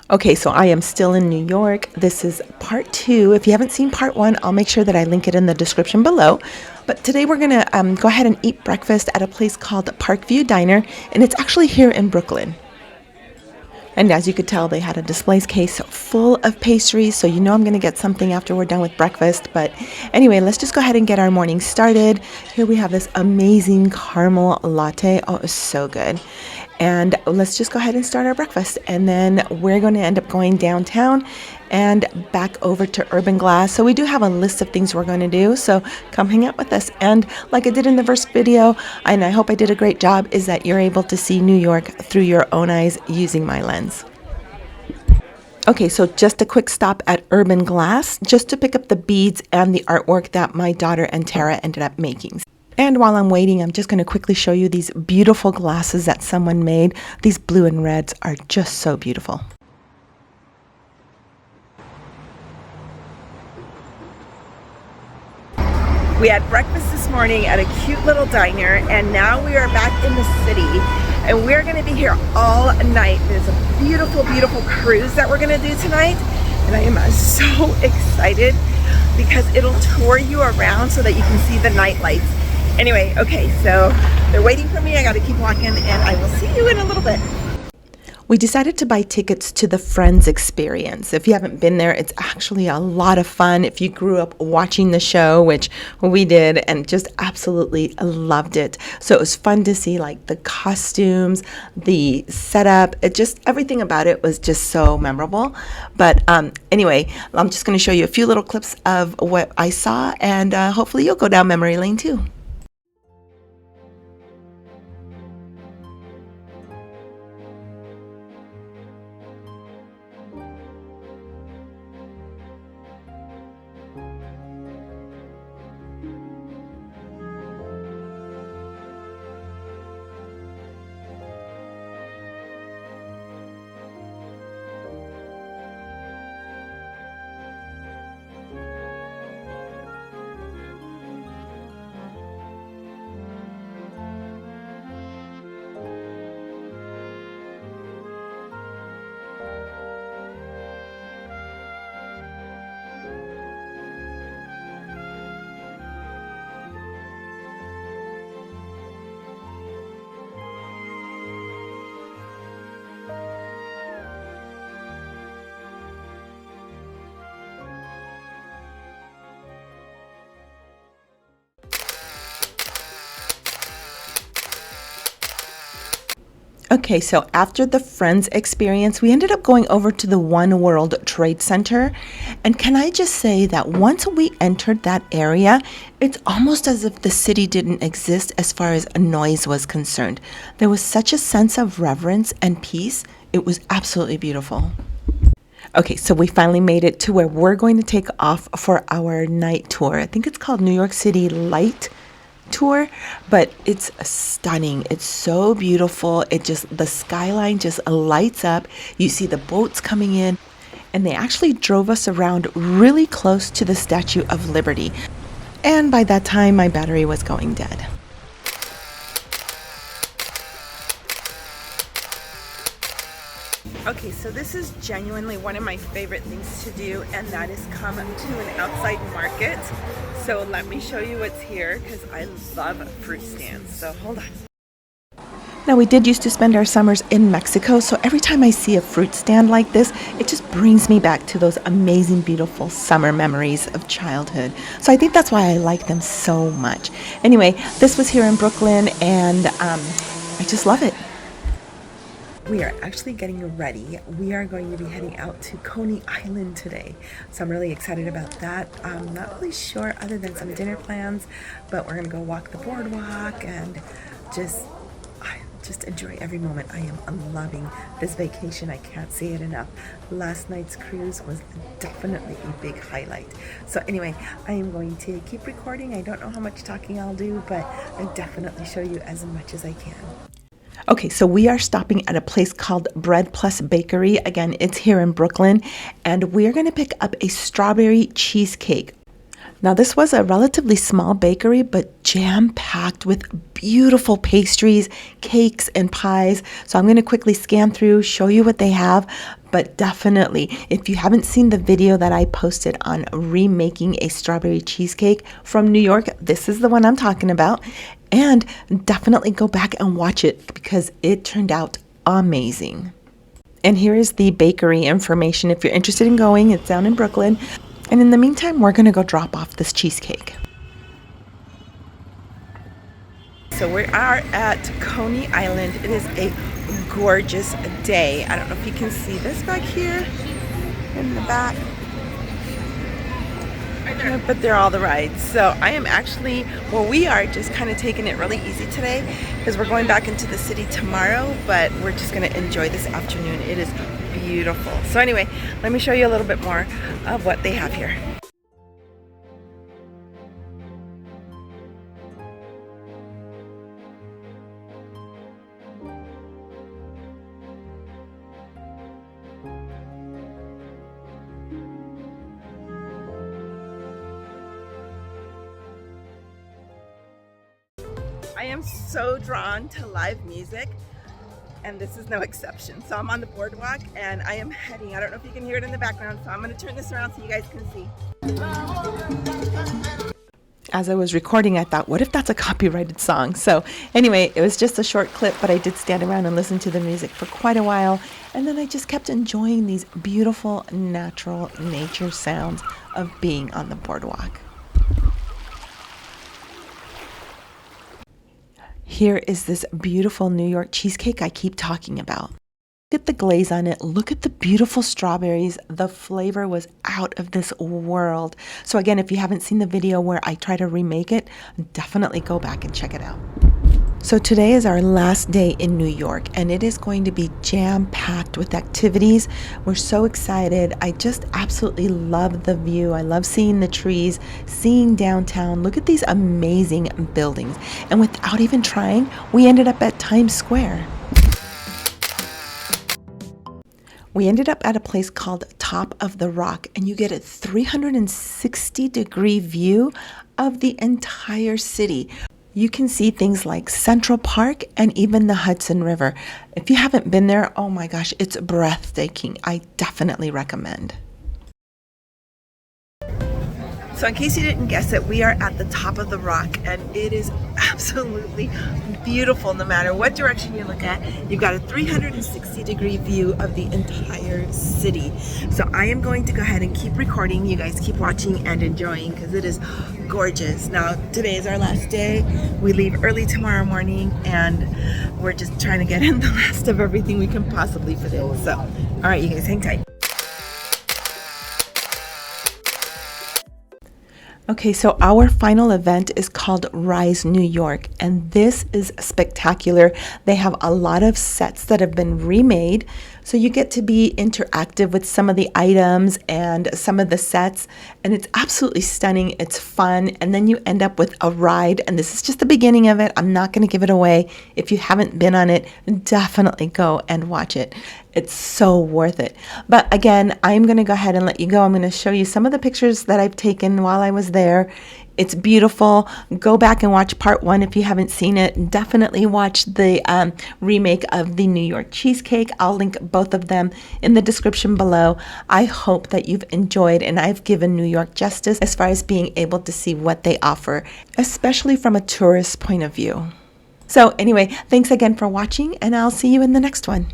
Okay, so I am still in New York. This is part two. If you haven't seen part one, I'll make sure that I link it in the description below. But today we're going to go ahead and eat breakfast at a place called Parkview Diner, and it's actually here in Brooklyn. And as you could tell, they had a display case full of pastries, so you know I'm going to get something after we're done with breakfast. But anyway, let's just go ahead and get our morning started. Here we have this amazing caramel latte. Oh, it's so good. And let's just go ahead and start our breakfast. And then we're going to end up going downtown and back over to Urban Glass. So we do have a list of things we're going to do. So come hang out with us. And like I did in the first video, and I hope I did a great job, is that you're able to see New York through your own eyes using my lens. Okay, so just a quick stop at Urban Glass just to pick up the beads and the artwork that my daughter and Tara ended up making. And while I'm waiting, I'm just going to quickly show you these beautiful glasses that someone made. These blue and reds are just so beautiful. We had breakfast this morning at a cute little diner, and now we are back in the city, and we're going to be here all night. There's a beautiful, beautiful cruise that we're going to do tonight, and I am so excited because it'll tour you around so that you can see the night lights. Anyway, okay, so they're waiting for me. I got to keep walking, and I will see you in a little bit. We decided to buy tickets to the Friends experience. If you haven't been there, it's actually a lot of fun. If you grew up watching the show, which we did, and just absolutely loved it. So it was fun to see like the costumes, the setup, everything about it was just so memorable. But anyway, I'm just going to show you a few little clips of what I saw, and hopefully you'll go down memory lane too. Okay, so after the Friends experience, we ended up going over to the One World Trade Center. And can I just say that once we entered that area, it's almost as if the city didn't exist as far as noise was concerned. There was such a sense of reverence and peace. It was absolutely beautiful. Okay, so we finally made it to where we're going to take off for our night tour. I think it's called New York City Light Tour, but it's stunning. It's so beautiful. The skyline just lights up. You see the boats coming in, and they actually drove us around really close to the Statue of Liberty. And by that time, my battery was going dead. Okay, so this is genuinely one of my favorite things to do, and that is come to an outside market. So let me show you what's here, because I love fruit stands. So hold on. Now, we did used to spend our summers in Mexico, so every time I see a fruit stand like this, it just brings me back to those amazing, beautiful summer memories of childhood. So I think that's why I like them so much. Anyway, this was here in Brooklyn, and I just love it. We are actually getting ready. We are going to be heading out to Coney Island today. So I'm really excited about that. I'm not really sure other than some dinner plans, but we're gonna go walk the boardwalk and just enjoy every moment. I am loving this vacation. I can't say it enough. Last night's cruise was definitely a big highlight. So anyway, I am going to keep recording. I don't know how much talking I'll do, but I'll definitely show you as much as I can. Okay, so we are stopping at a place called Bread Plus Bakery. Again, it's here in Brooklyn, and we're going to pick up a strawberry cheesecake. Now, this was a relatively small bakery, but jam-packed with beautiful pastries, cakes, and pies. So I'm going to quickly scan through, show you what they have. but definitely, if you haven't seen the video that I posted on remaking a strawberry cheesecake from New York, this is the one I'm talking about. And definitely go back and watch it because it turned out amazing. And here is the bakery information if you're interested in going. It's down in Brooklyn. And in the meantime, we're going to go drop off this cheesecake. So we are at Coney Island. It is a gorgeous day. I don't know if you can see this back here in the back. But they're all the rides. So I am actually, well, we are just kind of taking it really easy today because we're going back into the city tomorrow, but we're just going to enjoy this afternoon. It is beautiful. So anyway, let me show you a little bit more of what they have here. I am so drawn to live music, and this is no exception. So I'm on the boardwalk and I am heading, I don't know if you can hear it in the background, so I'm going to turn this around so you guys can see. As I was recording, I thought, what if that's a copyrighted song? So anyway, it was just a short clip, but I did stand around and listen to the music for quite a while. And then I just kept enjoying these beautiful, natural nature sounds of being on the boardwalk. Here is this beautiful New York cheesecake I keep talking about. Look at the glaze on it. Look at the beautiful strawberries. The flavor was out of this world. So again, if you haven't seen the video where I try to remake it, definitely go back and check it out. So today is our last day in New York, and it is going to be jam-packed with activities. We're so excited. I just absolutely love the view. I love seeing the trees, seeing downtown. Look at these amazing buildings. And without even trying, we ended up at Times Square. We ended up at a place called Top of the Rock, and you get a 360-degree view of the entire city. You can see things like Central Park and even the Hudson River. If you haven't been there, oh my gosh, it's breathtaking. I definitely recommend. So in case you didn't guess it, we are at the top of the rock, and it is absolutely beautiful no matter what direction you look at. You've got a 360-degree view of the entire city. So I am going to go ahead and keep recording. You guys keep watching and enjoying because it is gorgeous. Now, today is our last day. We leave early tomorrow morning, and we're just trying to get in the last of everything we can possibly fit in. So, all right, you guys hang tight. Okay, so our final event is called Rise New York, and this is spectacular. They have a lot of sets that have been remade, so you get to be interactive with some of the items and some of the sets, and it's absolutely stunning. It's fun, and then you end up with a ride, and this is just the beginning of it. I'm not going to give it away. If you haven't been on it, definitely go and watch it. It's so worth it. But again, I'm going to go ahead and let you go. I'm going to show you some of the pictures that I've taken while I was there. It's beautiful. Go back and watch part 1 if you haven't seen it. Definitely watch the remake of the New York cheesecake. I'll link both of them in the description below. I hope that you've enjoyed, and I've given New York justice as far as being able to see what they offer, especially from a tourist point of view. So anyway, thanks again for watching, and I'll see you in the next one.